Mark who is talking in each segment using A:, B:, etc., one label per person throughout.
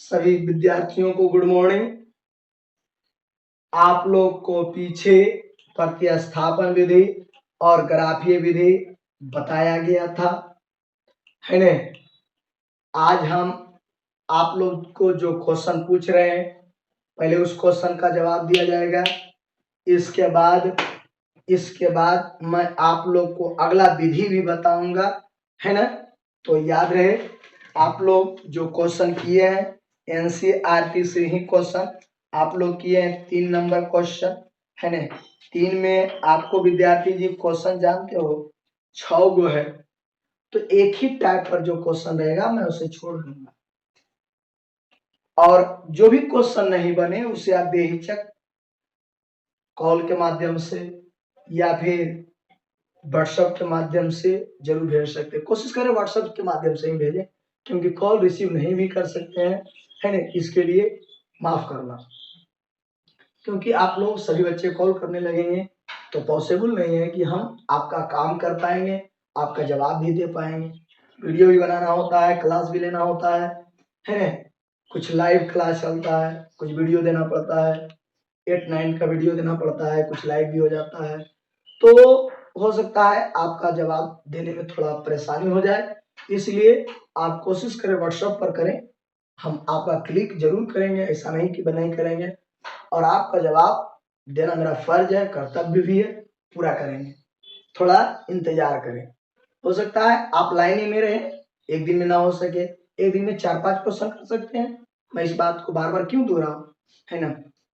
A: सभी विद्यार्थियों को गुड मॉर्निंग। आप लोग को पीछे प्रतिस्थापन विधि और ग्राफीय विधि बताया गया था, है न। आज हम आप लोग को जो क्वेश्चन पूछ रहे हैं, पहले उस क्वेश्चन का जवाब दिया जाएगा। इसके बाद मैं आप लोग को अगला विधि भी बताऊंगा, है ना। तो याद रहे, आप लोग जो क्वेश्चन किए हैं एनसीईआरटी से ही क्वेश्चन आप लोग किए हैं। 3 नंबर क्वेश्चन, है ना। 3 में आपको विद्यार्थी जी क्वेश्चन जानते हो 6 गो है, तो एक ही टाइप पर जो क्वेश्चन रहेगा मैं उसे छोड़ दूंगा, और जो भी क्वेश्चन नहीं बने उसे आप बेहिचक कॉल के माध्यम से या फिर व्हाट्सएप के माध्यम से जरूर भेज सकते हैं। कोशिश करें व्हाट्सएप के माध्यम से ही भेजें, क्योंकि कॉल रिसीव नहीं भी कर सकते हैं, है ना। इसके लिए माफ करना, क्योंकि आप लोग सभी बच्चे कॉल करने लगेंगे तो पॉसिबल नहीं है कि हम आपका काम कर पाएंगे, आपका जवाब भी दे पाएंगे। वीडियो भी बनाना होता है, क्लास भी लेना होता है ना। कुछ लाइव क्लास चलता है, कुछ वीडियो देना पड़ता है, 8-9 का वीडियो देना पड़ता है, कुछ लाइव भी हो जाता है। तो हो सकता है आपका जवाब देने में थोड़ा परेशानी हो जाए, इसलिए आप कोशिश करें व्हाट्सएप पर करें। हम आपका क्लिक जरूर करेंगे, ऐसा नहीं कि नहीं करेंगे, और आपका जवाब देना मेरा फर्ज है, कर्तव्य भी है, पूरा करेंगे। थोड़ा इंतजार करें। हो सकता है आप लाइन में रहें, एक दिन में ना हो सके, एक दिन में 4-5 क्वेश्चन कर सकते हैं। मैं इस बात को बार बार क्यों दोहराऊं, है ना।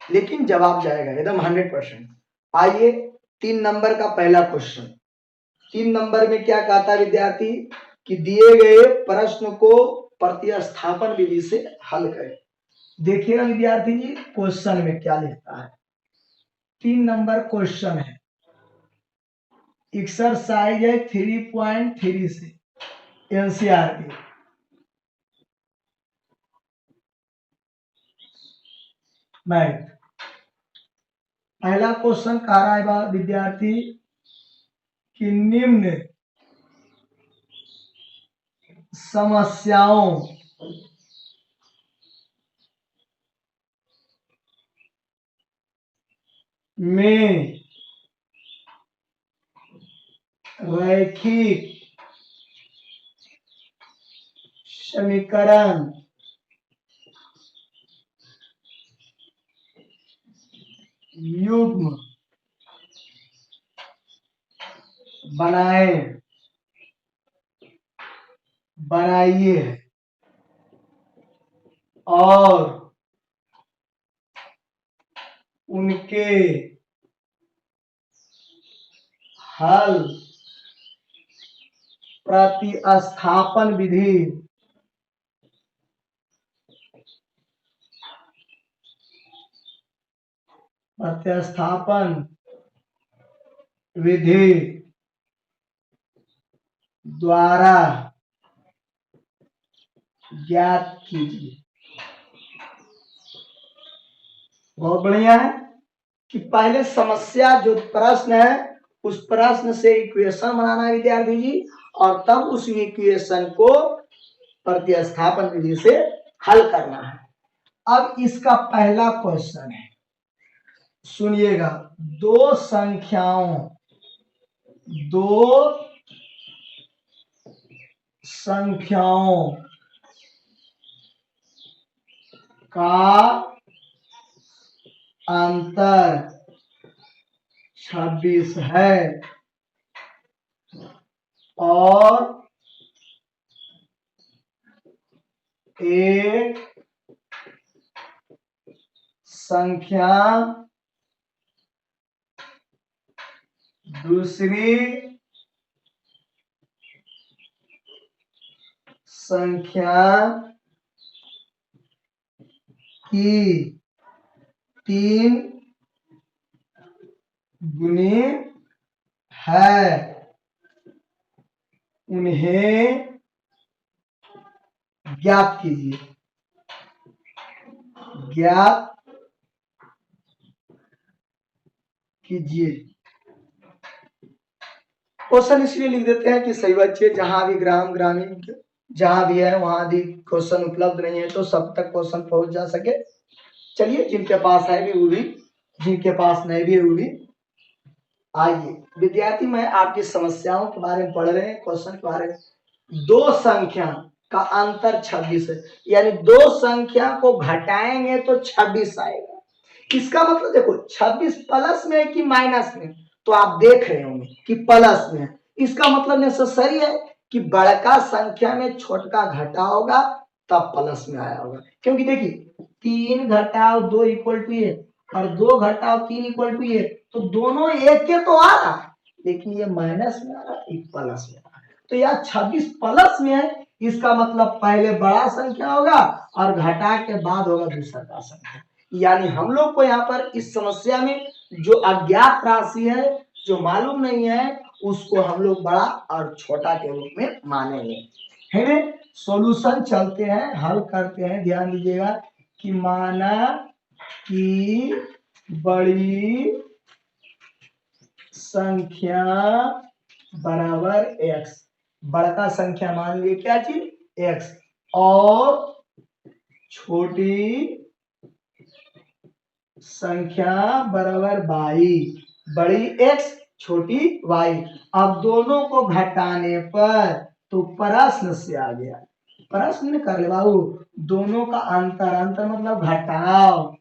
A: लेकिन जवाब जाएगा एकदम 100%। आइए 3 नंबर का पहला क्वेश्चन। 3 नंबर में क्या कहता है विद्यार्थी कि दिए गए प्रश्न को प्रतिस्थापन विधि से हल करें। देखिएगा विद्यार्थी जी क्वेश्चन में क्या लिखता है। 3 नंबर क्वेश्चन है, एक्सरसाइज है 3.3 से एनसीईआरटी। मैथ पहला क्वेश्चन कह रहा है विद्यार्थी कि निम्न समस्याओं में रैखिक समीकरण युग्म बनाइए और उनके हल प्रतिस्थापन विधि द्वारा ज्ञात कीजिए। बहुत बढ़िया है कि पहले समस्या जो प्रश्न है उस प्रश्न से इक्वेशन बनाना है विद्यार्थी जी, और तब उस इक्वेशन को प्रतिस्थापन विधि से हल करना है। अब इसका पहला क्वेश्चन है, सुनिएगा। दो संख्याओं का अंतर 26 है और एक संख्या दूसरी संख्या की 3 गुनी है, उन्हें ज्ञात कीजिए। क्वेश्चन इसलिए लिख देते हैं कि सही बच्चे जहां भी ग्रामीण जहां भी है वहां भी क्वेश्चन उपलब्ध नहीं है, तो सब तक क्वेश्चन पहुंच जा सके। चलिए, जिनके पास है भी वो भी, जिनके पास नहीं भी है वो भी। आइए विद्यार्थी, मैं आपकी समस्याओं के बारे में पढ़ रहे हैं, क्वेश्चन के बारे में। दो संख्या का अंतर 26 है, यानी दो संख्या को घटाएंगे तो 26 आएगा। इसका मतलब देखो 26 प्लस में है कि माइनस में, तो आप देख रहे होंगे कि प्लस में है। इसका मतलब नेसेसरी है कि बड़का संख्या में छोटका घटा होगा, तब प्लस में आया होगा। क्योंकि देखिए 3 घटाओ 2 इक्वल टू 1 और 2 घटाओ 3 इक्वल टू 1, तो दोनों एक के तो आ रहा है, लेकिन ये माइनस में आ रहा है, एक प्लस में आ रहा है। तो यार 26 प्लस में है, इसका मतलब पहले बड़ा संख्या होगा और घटा के बाद होगा दूसरा का संख्या। यानी हम लोग को यहाँ पर इस समस्या में जो अज्ञात राशि है, जो मालूम नहीं है, उसको हम लोग बड़ा और छोटा के रूप में मानेंगे, है ना। सॉल्यूशन चलते हैं, हल करते हैं। ध्यान दीजिएगा कि माना कि बड़ी संख्या बराबर x, बड़का संख्या मान लीजिए क्या चीज x, और छोटी संख्या बराबर y, बड़ी x छोटी y। अब दोनों को घटाने पर तो प्रश्न से आ गया, प्रश्न कर ले बाबू, दोनों का अंतर, अंतर मतलब घटाओ,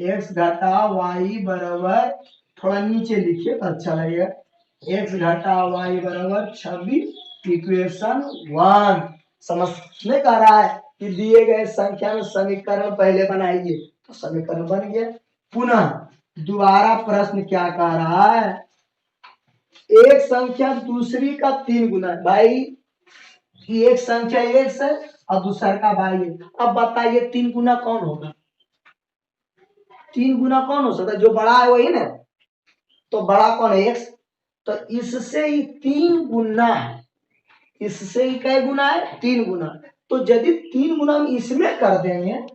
A: x घटाओ y बराबर, थोड़ा नीचे लिखिए तो अच्छा लगेगा, x घटाओ y बराबर 26, इक्वेशन 1। समझ में कह रहा है कि दिए गए संख्या में समीकरण पहले बनाइए, तो समीकरण बन गया। पुनः दोबारा प्रश्न क्या कह रहा है, एक संख्या दूसरी का 3 गुना है। भाई एक संख्या x है और दूसरा का y है, अब बताइए 3 गुना कौन होगा? 3 गुना कौन हो सकता है? जो बड़ा है वही ना, तो बड़ा कौन है? x। तो इससे ही 3 गुना है, इससे ही कई गुना है? 3 गुना। तो यदि 3 गुना हम इसमें कर देंगे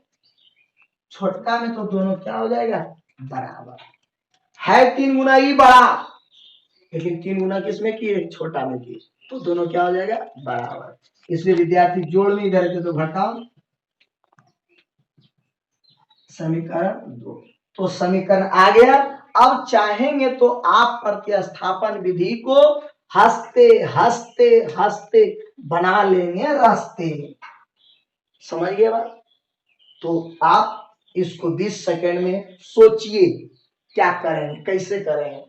A: छोटका में, तो दोनों क्या हो जाएगा? बराबर है। 3 गुना ही बड़ा, लेकिन 3 गुना किसमें किए? छोटा में किए, तो दोनों क्या हो जाएगा? बराबर। इसलिए विद्यार्थी जोड़ में इधर के तो घटाओ, समीकरण 2। तो समीकरण आ गया। अब चाहेंगे तो आप प्रतिस्थापन विधि को हंसते हंसते हंसते बना लेंगे रास्ते, समझ गए बात? तो आप इसको 20 सेकेंड में सोचिए क्या करें, कैसे करें।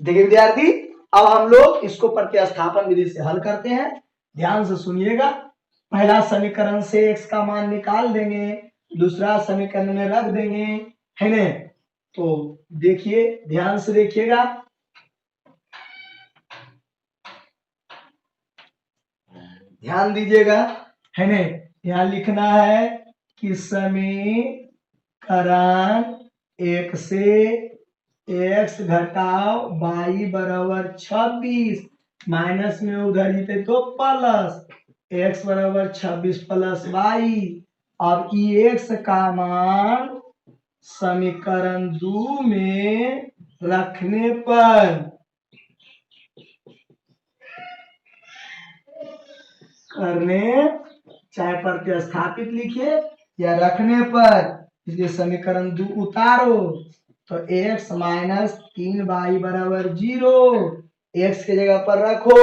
A: देखिए विद्यार्थी, अब हम लोग इसको प्रतिस्थापन विधि से हल करते हैं। ध्यान से सुनिएगा। पहला समीकरण से x का मान निकाल देंगे, दूसरा समीकरण में रख देंगे, है ना। तो देखिए, ध्यान से देखिएगा, ध्यान दीजिएगा, है ना। यहाँ लिखना है कि समीकरण 1 से x घटाओ y बराबर 26, माइनस में उधर जीते तो प्लस, x बराबर 26 प्लस y। अब x का मान समीकरण 2 में रखने पर करने, चाहे प्रतिस्थापित लिखिए या रखने पर, इसलिए समीकरण 2 उतारो तो x माइनस 3y बराबर 0, x की जगह पर रखो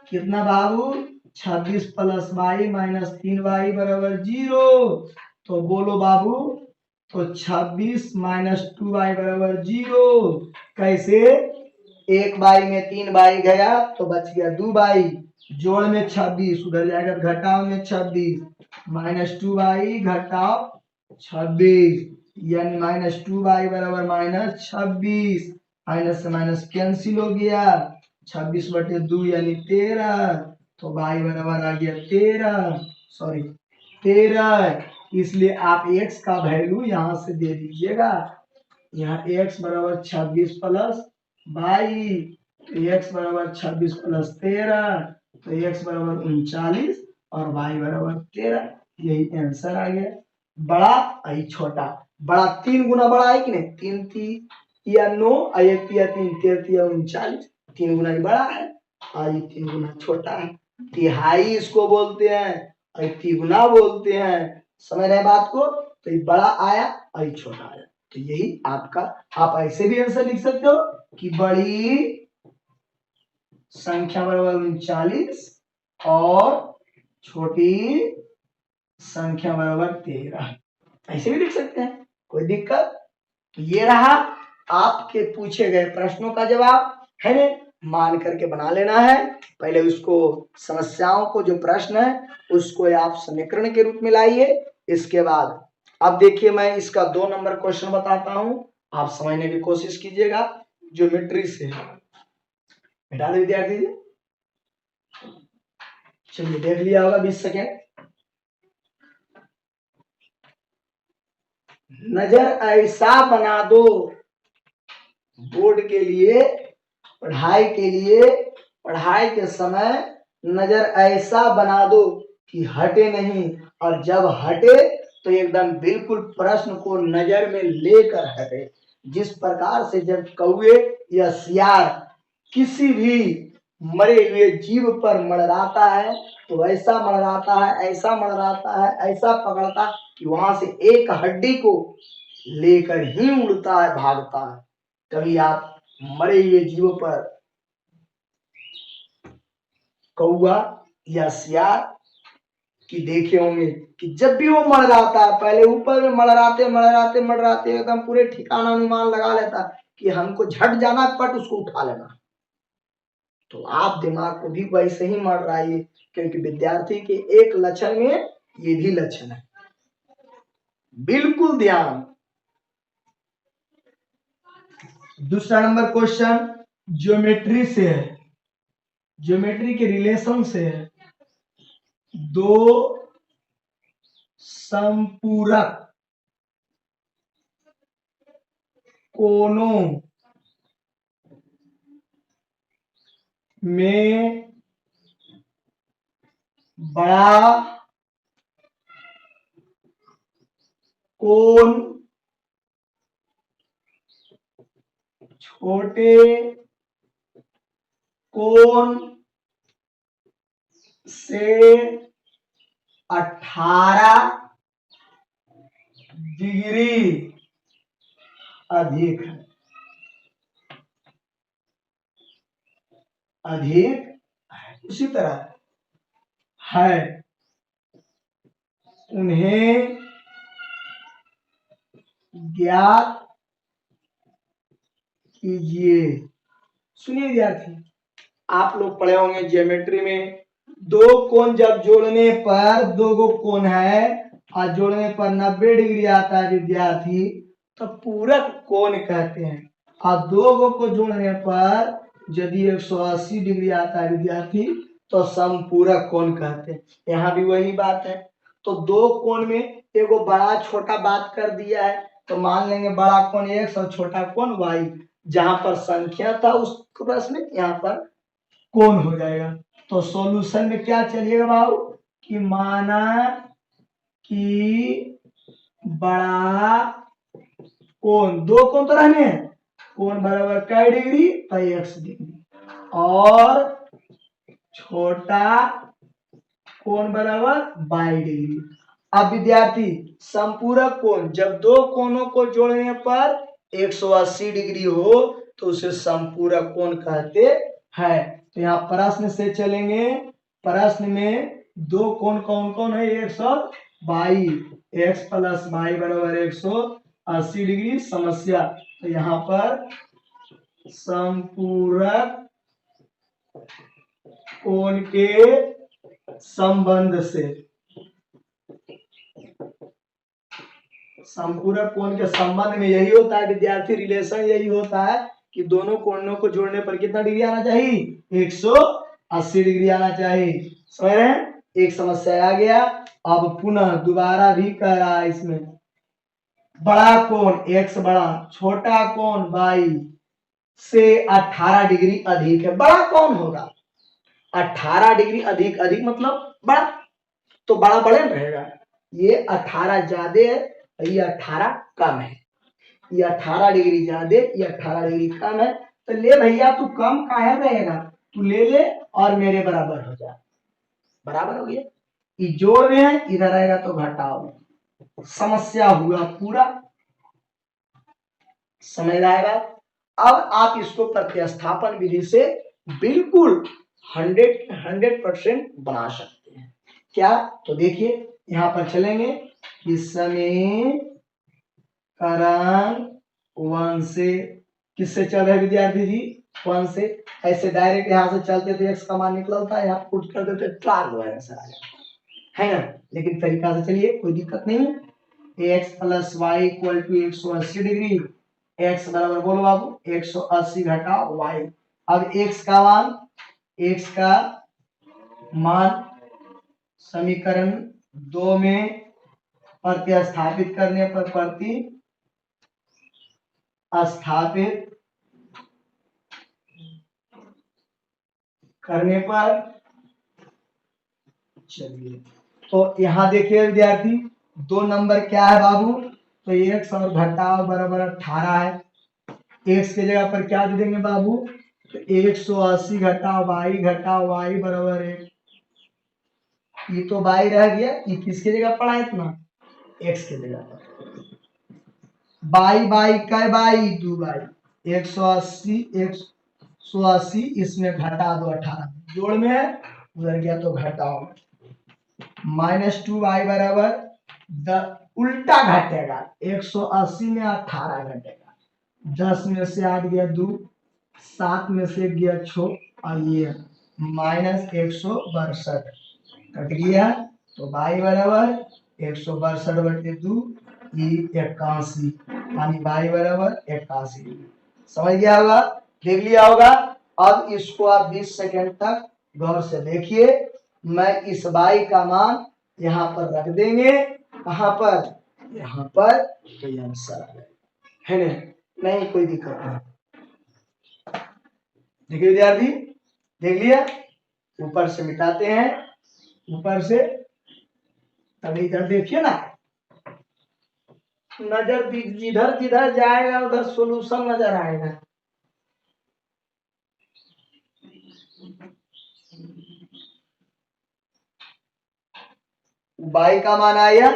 A: कितना बाबू 26 प्लस वाई माइनस 3y बराबर 0। तो बोलो बाबू, तो 26 माइनस 2y बराबर 0। कैसे? 1y में 3y गया तो बच गया 2y, जोड़ में 26 उधर जाएगा, घटाओ में 26 माइनस 2y घटाओ 26, यानी माइनस 2y बराबर माइनस 26। माइनस से माइनस कैंसिल हो गया, 26/2 यानी 13, तो y बराबर आ गया 13, सॉरी 13। इसलिए आप x का वैल्यू यहां से दे दीजिएगा। यहाँ x बराबर 26 प्लस वाई, तो x बराबर 26 प्लस 13, तो x बराबर 39 और y बराबर 13। यही आंसर आ गया। बड़ा आई छोटा, बड़ा 3 गुना बड़ा है कि नहीं? 3 3 या 9 1 या 3 13 या 39, 3 गुना ही बड़ा है और ये 3 गुना छोटा है। तिहाई इसको बोलते हैं और तिगुना बोलते हैं। समझ रहे बात को? तो ये बड़ा आया और ये छोटा आया, तो यही आपका, आप ऐसे भी आंसर लिख सकते हो कि बड़ी संख्या बराबर 39 और छोटी संख्या बराबर 13, ऐसे भी लिख सकते हैं, कोई दिक्कत? तो ये रहा आपके पूछे गए प्रश्नों का जवाब, है ना? मान करके बना लेना है। पहले उसको, समस्याओं को, जो प्रश्न है उसको आप समीकरण के रूप में लाइए। इसके बाद अब देखिए, मैं इसका 2 नंबर क्वेश्चन बताता हूं, आप समझने की कोशिश कीजिएगा। ज्योमेट्री से हटा दो विद्यार्थी जी। चलिए देख लिया होगा 20 सेकेंड। नजर ऐसा बना दो, बोर्ड के लिए, पढ़ाई के लिए, पढ़ाई के समय नजर ऐसा बना दो कि हटे नहीं, और जब हटे तो एकदम बिल्कुल प्रश्न को नजर में लेकर हटे। जिस प्रकार से जब कौवे या सियार किसी भी मरे हुए जीव पर मंडराता है, तो ऐसा मंडराता है, ऐसा मंडराता है, ऐसा पकड़ता कि वहां से एक हड्डी को लेकर ही उड़ता है, भागता है। कभी आप मरे हुए जीवों पर, कौवा या सियार की देखे होंगे कि जब भी वो मंडराता है, पहले ऊपर में मंडराते मंडराते मंडराते एकदम पूरे ठिकाना अनुमान लगा लेता कि हमको झट जाना, पट उसको उठा लेना। तो आप दिमाग को भी वैसे ही मंडराइए, क्योंकि विद्यार्थी के एक लक्षण में ये भी लक्षण है। बिल्कुल ध्यान। दूसरा नंबर क्वेश्चन ज्योमेट्री से है, ज्योमेट्री के रिलेशन से है। दो संपूरक कोनों में बड़ा कोण छोटे कोण से 18 डिग्री अधिक है, अधिक है। उसी तरह है, उन्हें ज्ञात कीजिए। सुनिए विद्यार्थी, आप लोग पढ़े होंगे ज्योमेट्री में, दो कोण जब जोड़ने पर, दो गो कोण है और जोड़ने पर 90 डिग्री आता है विद्यार्थी, तो पूरक कोण कहते हैं। और दो गो को जोड़ने पर यदि 180 डिग्री आता है विद्यार्थी, तो समपूरक कोण कहते हैं। यहाँ भी वही बात है। तो दो कोण में एगो बड़ा छोटा बात कर दिया है, तो मान लेंगे बड़ा कोण x और छोटा कोण y। जहां पर संख्या था उस प्रश्न में, यहाँ पर कोण हो जाएगा। तो सॉल्यूशन में क्या चलिएगा बाबू, कि माना कि बड़ा कोण, दो कोण तो रहने हैं, कोण बराबर कै डिग्री, तो x डिग्री, और छोटा कोण बराबर y डिग्री। अब विद्यार्थी, संपूरक कोण, जब दो कोणों को जोड़ने पर 180 डिग्री हो तो उसे संपूरक कोण कहते हैं। तो यहाँ प्रश्न से चलेंगे। प्रश्न में दो कोण कौन कौन है, 122, x प्लस वाई बराबर 180 डिग्री। समस्या, तो यहाँ पर संपूरक कोण के संबंध से, संपूरक कोण के संबंध में यही होता है विद्यार्थी, रिलेशन यही होता है कि दोनों कोणों को जोड़ने पर कितना डिग्री आना चाहिए, 180 डिग्री आना चाहिए। समझ रहे हैं? एक समस्या आ गया। अब पुनः दोबारा भी कह रहा है इसमें, बड़ा कोण x बड़ा, छोटा कोण y से 18 डिग्री अधिक है। बड़ा कौन होगा, 18 डिग्री अधिक, अधिक मतलब बड़ा, तो बड़ा बड़े में रहेगा। ये 18 ज्यादा है, ये 18 कम है। ये 18 डिग्री ज्यादा, ये 18 डिग्री कम है। तो ले भैया, तू कम काहे रहेगा, तू ले ले और मेरे बराबर हो जा। बराबर हो गया, ये जोड़ में है, इधर आएगा तो घटाओ। समस्या हुआ पूरा। समझ आएगा? अब आप इसको प्रतिस्थापन विधि से बिल्कुल 100% बना सकते हैं। क्या? तो देखिए यहां पर चलेंगे कि समीकरण 1 से, किससे चल रहे विद्यार्थी जी, 1 से। ऐसे डायरेक्ट यहां से चलते थे, x का मान निकलता है, यहाँ पुट कर देते, ट्राल है ना। लेकिन तरीका से चलिए, कोई दिक्कत नहीं। x plus y equal to 180 degree. x बराबर बोलो बाबू 180 घटाओ y। अब x का मान समीकरण 2 में प्रतिस्थापित करने पर, चलिए तो यहां देखिए विद्यार्थी, 2 नंबर क्या है बाबू, तो x और घटाओ बराबर 18 है। x की जगह पर क्या दे देंगे बाबू, तो 180 घटाओ y बराबर 1। ये तो y रह गया, ये किसके जगह पड़ा है इतना, x की जगह पर। बाई का बाई 2y, 180 इसमें घटा दो 18, जोड़ में है, उधर गया तो घटाओ, -2y बराबर उल्टा घटेगा, 180 में 18 घटेगा, 10 में से 8 गया 2, 7 में से 1 गया 6, और ये -162 कट गया। तो y बराबर 162/2 81, यानी y बराबर 81। समझ गया होगा, देख लिया होगा। अब इसको आप 20 सेकेंड तक गौर से देखिए। मैं इस y का मान यहाँ पर रख देंगे, कहां पर, यहाँ पर, तो ये आंसर आ जाएगा, है ना। नहीं कोई दिक्कत नहीं। देखिए विद्यार्थी, देख लिया, ऊपर से मिटाते हैं, ऊपर से, तभी इधर देखिए ना, नजर जिधर जिधर जाएगा उधर सॉल्यूशन नजर आएगा। y का मान आया,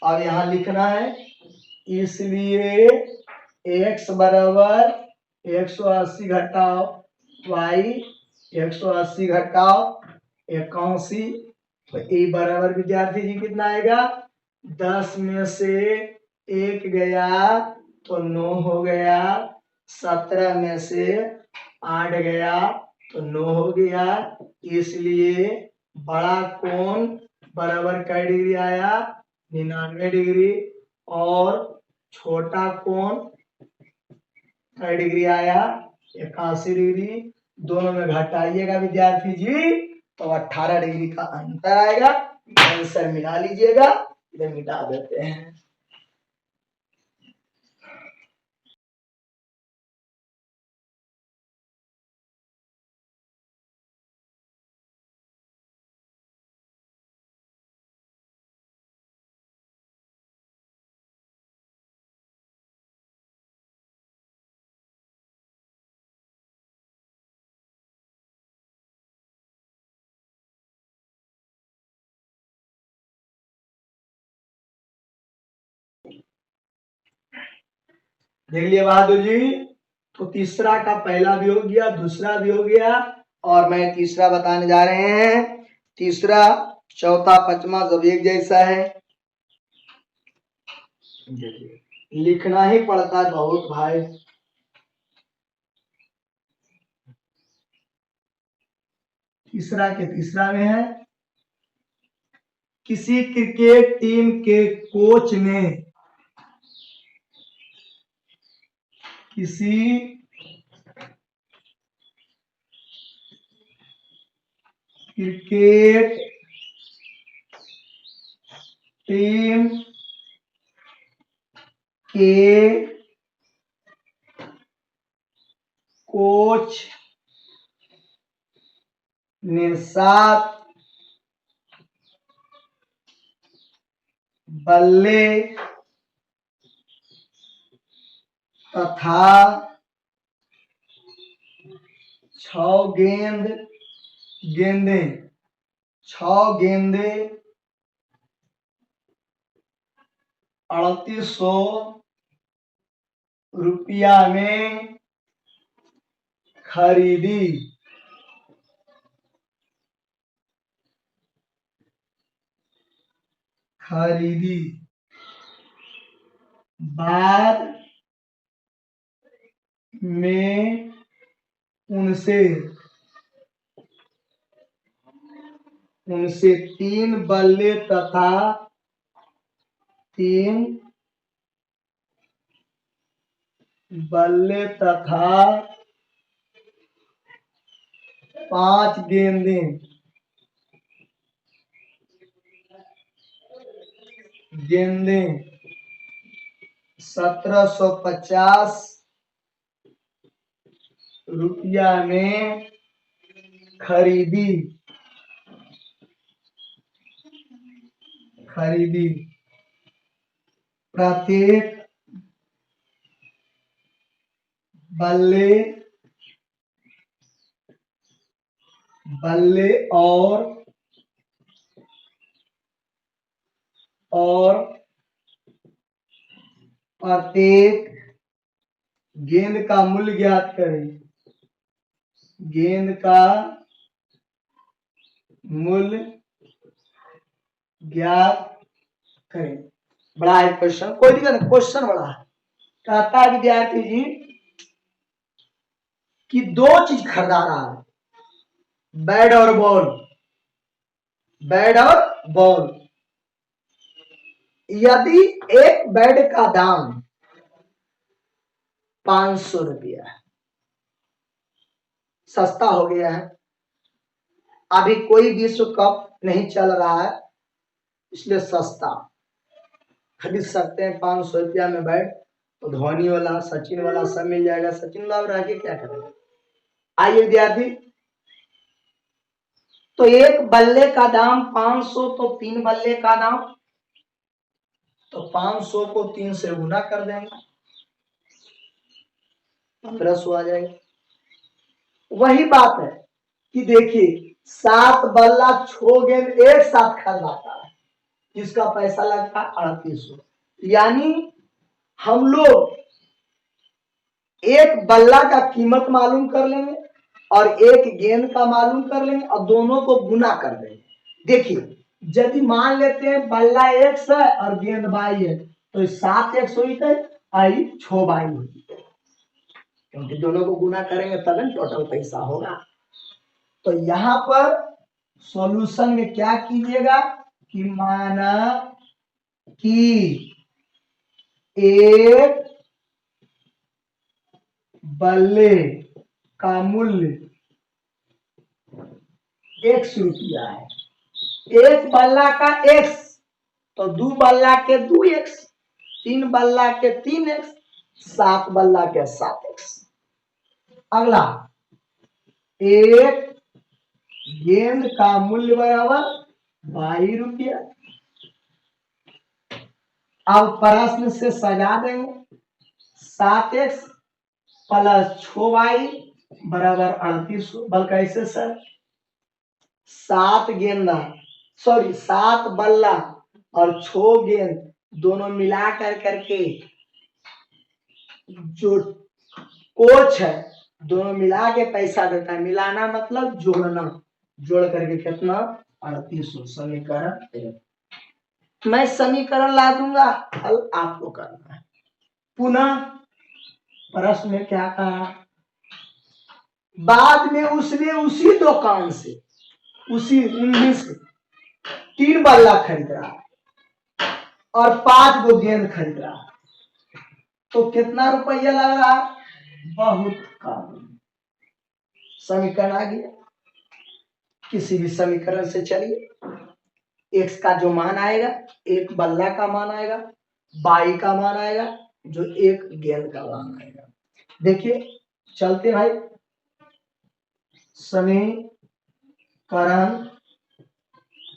A: अब यहां लिखना है, इसलिए x बराबर 180 घटाओ y, 180 घटाओ 81, तो ए बराबर विद्यार्थी जी कितना आएगा, 10 में से 1 गया तो 9 हो गया, 17 में से 8 गया तो 9 हो गया। इसलिए बड़ा कोण बराबर कै डिग्री आया, 99 डिग्री, और छोटा कोण कै डिग्री आया, 81 डिग्री। दोनों में घटाइएगा विद्यार्थी जी, तो 18 डिग्री का अंतर आएगा। आंसर मिला लीजिएगा, इधर मिटा देते हैं। देख लिया बहादुर जी, तो तीसरा का पहला भी हो गया, दूसरा भी हो गया, और मैं तीसरा बताने जा रहे हैं। तीसरा, चौथा, पांचवा सब एक जैसा है। लिखना ही पड़ता है बहुत भाई। तीसरा के तीसरा में है, किसी क्रिकेट टीम के कोच ने किसी क्रिकेट टीम के कोच ने 7 बल्ले तथा 6 गेंदे 3800 रुपया में खरीदी। बाद में उनसे 3 बल्ले तथा 5 गेंदे 1750 रुपया में खरीदी। प्रत्येक बल्ले और प्रत्येक गेंद का मूल्य ज्ञात करें। बड़ा है क्वेश्चन, कोई दिक्कत नहीं, क्वेश्चन बड़ा है। कहता है विद्यार्थी जी कि 2 चीज खरीदा रहा है, बैट और बॉल। यदि एक बैट का दाम 500 रुपया है, सस्ता हो गया है, अभी कोई विश्व कप नहीं चल रहा है, इसलिए सस्ता खरीद सकते हैं 500 रुपया में बैट। तो धोनी वाला, सचिन वाला सब मिल जाएगा। सचिन वाला रह के क्या करेगा। आइए विद्यार्थी, तो एक बल्ले का दाम 500, तो 3 बल्ले का दाम, तो 500 को 3 से गुना कर देंगे, 1500 आ जाएगा। वही बात है कि देखिए 7 बल्ला 6 गेंद एक साथ खरीदाता है, जिसका पैसा लगता है 3800। यानी हम लोग एक बल्ला का कीमत मालूम कर लेंगे और एक गेंद का मालूम कर लेंगे और दोनों को गुना कर देंगे। देखिए यदि मान लेते हैं बल्ला 100 है और गेंद 22 है, तो 7 100 आई 6 22 होगी, क्योंकि दोनों को गुना करेंगे तब टोटल पैसा होगा। तो यहां पर सॉल्यूशन में क्या कीजिएगा कि माना कि एक बल्ले का मूल्य 100 रुपया है। एक बल्ला का x, तो 2 बल्ला के 2x, 3 बल्ला के 3x, 7 बल्ला के 7x। अगला, एक गेंद का मूल्य बराबर 22 रुपया। अब प्रश्न से सजा देंगे, 7x प्लस 6y बराबर 3800। बल कैसे सर, 7 बल्ला और 6 गेंद दोनों मिला करके जो कोच है दोनों मिला के पैसा देता है। मिलाना मतलब जोड़ना, जोड़ करके कितना 3800 समीकरण एक। मैं समीकरण ला दूंगा, हल आपको करना है। पुनः प्रश्न में क्या कहा, बाद में उसने उसी दुकान से उसी 19 3 बल्ला खरीद रहा और 5 गो गेंद खरीद रहा, तो कितना रुपया लग रहा, बहुत कम। समीकरण आ गया। किसी भी समीकरण से चलिए, एक्स का जो मान आएगा, एक बल्ला का मान आएगा, बाई का मान आएगा, जो एक गेंद का मान आएगा। देखिए चलते भाई, समीकरण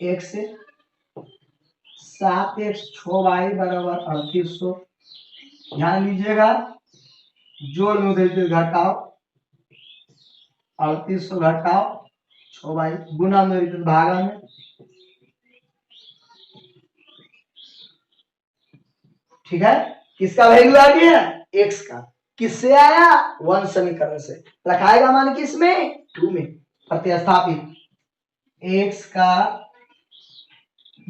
A: एक से 7x 6y बराबर 3800। ध्यान दीजिएगा, जोड़ में उधर घटाओ, 3800 घटाओ 6y, गुना में भागा में, ठीक है। किसका वैल्यू आ गया, x का। किससे आया, 1 समीकरण से। रखाएगा मान किस में, 2 में प्रतिस्थापित। x का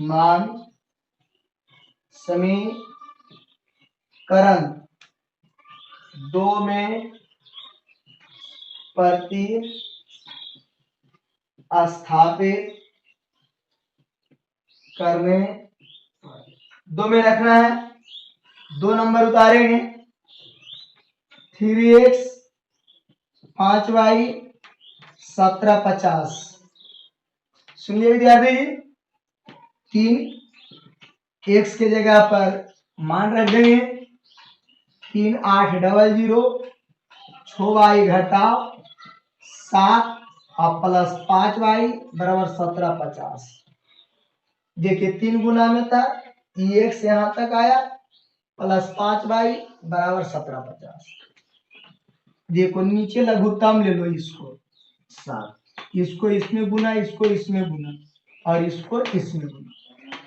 A: मान समीकरण 2 में प्रतिस्थापित करने, 2 में रखना है, 2 नंबर उतारेंगे, 3x 5y 1750। सुनिए विद्यार्थी, 3 x के जगह पर मान रख देंगे, 3800, 6y घटाओ 7 और प्लस 5y बराबर 1750। देखिए 3 गुना में था, x यहां तक आया, प्लस 5y बराबर 1750। देखो नीचे लघुत्तम ले लो, इसको 7, इसको इसमें गुना, इसको इसमें गुना और इसको इसमें गुना,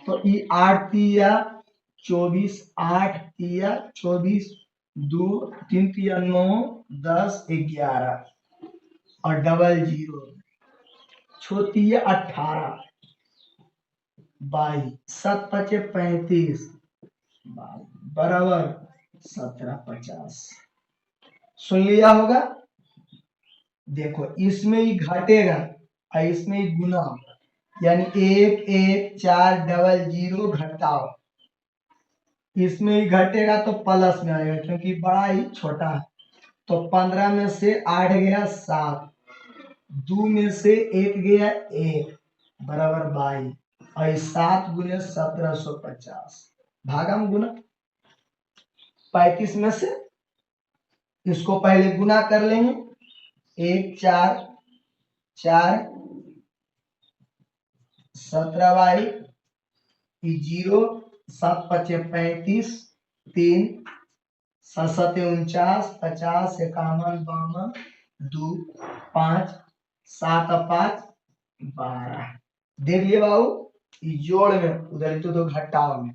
A: तो ये 8 तिया 24, 8 तिया 24, 2 3 तिया 9, 10 11 और डबल 0, छोतिया 18, 22, 7 पचे 35 बराबर 1750। सुन लिया होगा। देखो इसमें ही घटेगा और इसमें ही गुना होगा, यानी 1 1 4 डबल 0 घटाओ, इसमें ही घटेगा तो प्लस में आएगा क्योंकि बड़ा ही छोटा है। तो 15 में से 8 गया 7, 2 में से 1 गया 1 बराबर 22 और 7 गुने 1750 भागम गुना 35 में से इसको पहले गुना कर लेंगे, 1 4 4 17y 0, 7 पचे 35, 3 7 7 49, 50 51 52, 2 5 7 5 12। देख लिए बाबू, जोड़ में उधर तो घटाओ में।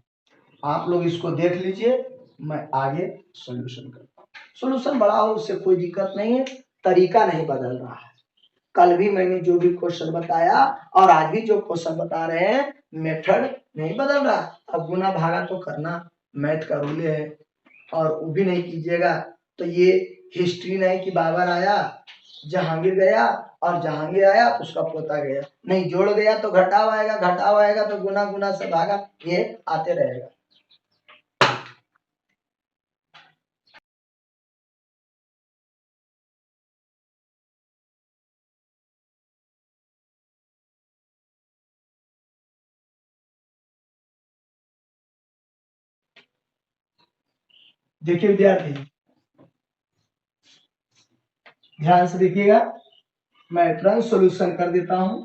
A: आप लोग इसको देख लीजिए, मैं आगे सॉल्यूशन करता हूँ। सॉल्यूशन बड़ा हो उससे कोई दिक्कत नहीं है, तरीका नहीं बदल रहा है। कल भी मैंने जो भी क्वेश्चन बताया और आज भी जो क्वेश्चन बता रहे हैं, मेथड नहीं बदल रहा। अब गुना भागा तो करना मैथ का रूल है, और वो भी नहीं कीजिएगा तो ये हिस्ट्री नहीं कि बाबर आया जहांगीर गया और जहांगीर आया उसका पोता गया। नहीं, जोड़ गया तो घटाव आएगा, घटाव आएगा तो गुना, गुना से भागा, ये आते रहेगा। देखिए विद्यार्थी, ध्यान से देखिएगा, मैं तुरंत सॉल्यूशन कर देता हूं।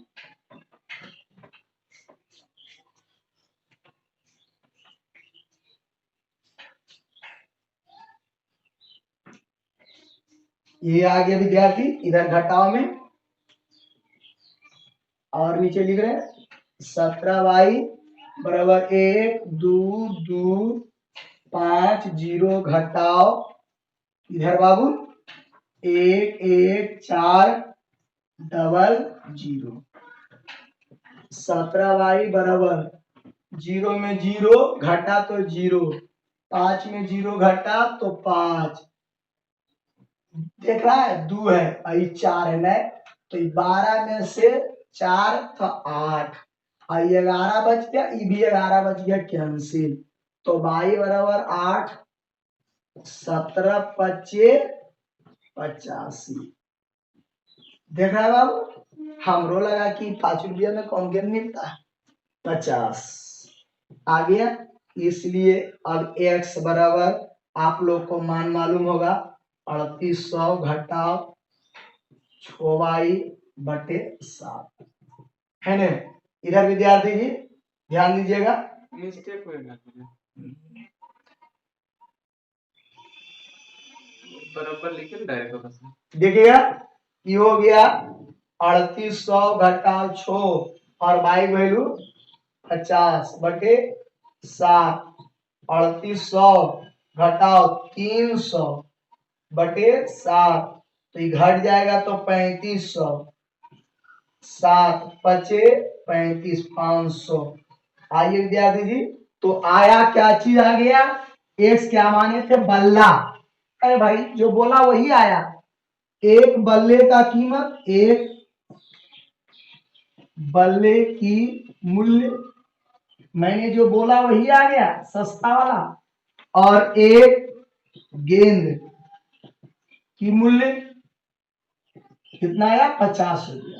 A: ये आ गया विद्यार्थी, इधर घटाव में और नीचे लिख रहे हैं 17y बराबर 1 2 2 5 0 घटाव, इधर बाबू 1140। 17y बराबर 0 में 0 घटा तो 0, 5 में 0 घटा तो 5। देख रहा है 2 है और ये 4 है ना, तो 12 में से 4 तो 8 और ये 11 बच गया, ये भी 11 बच गया कैंसिल। तो y बराबर 8, 17 पच्चे 85। देख रहा है बाबू, हमरो लगा कि 5 रुपया में कौन गेम मिलता है, 50 आ गया। इसलिए अब x बराबर आप लोग को मान मालूम होगा 3800 घटाओ 6y/7 है ना। इधर विद्यार्थी जी ध्यान दीजिएगा,
B: मिस्टेक बराबर लिखे डायरेक्ट
A: देखिएगा ये हो गया 3800 घटाओ 6 और y वैल्यू 50/7। 3800 घटाओ 300/7 तो ये घट जाएगा तो 3500। 7 पचे 35, 500। आइए विद्यार्थी जी, तो आया क्या चीज आ गया, एक्स क्या माने थे, बल्ला। अरे भाई जो बोला वही आया। एक बल्ले का कीमत, एक बल्ले की मूल्य, मैंने जो बोला वही आ गया सस्ता वाला। और एक गेंद की मूल्य कितना आया, 50 रुपया।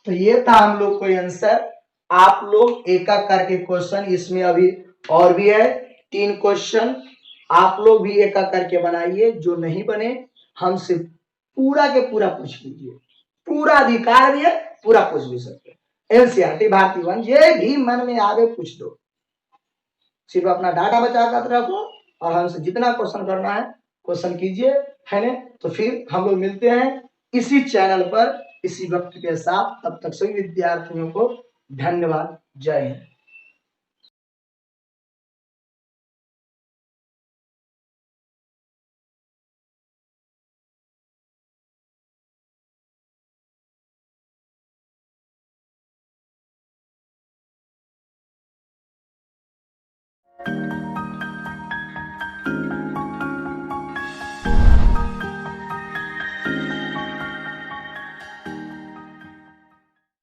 A: तो ये था हम लोग को आंसर। आप लोग एक एक करके क्वेश्चन, इसमें अभी और भी है 3 क्वेश्चन, आप लोग भी एक एक करके बनाइए। जो नहीं बने हमसे पूरा के पूरा पूछ लीजिए, पूरा अधिकार भी है, पूरा पूछ भी सकते। एनसीईआरटी भारतीय वन ये भी मन में आवे पूछ दो, सिर्फ अपना डाटा बचा कर रखो और हमसे जितना क्वेश्चन करना है क्वेश्चन कीजिए, है ना। तो फिर हम लोग मिलते हैं इसी चैनल पर इसी वक्त के साथ। तब तक सभी विद्यार्थियों को धन्यवाद। जय हिंद।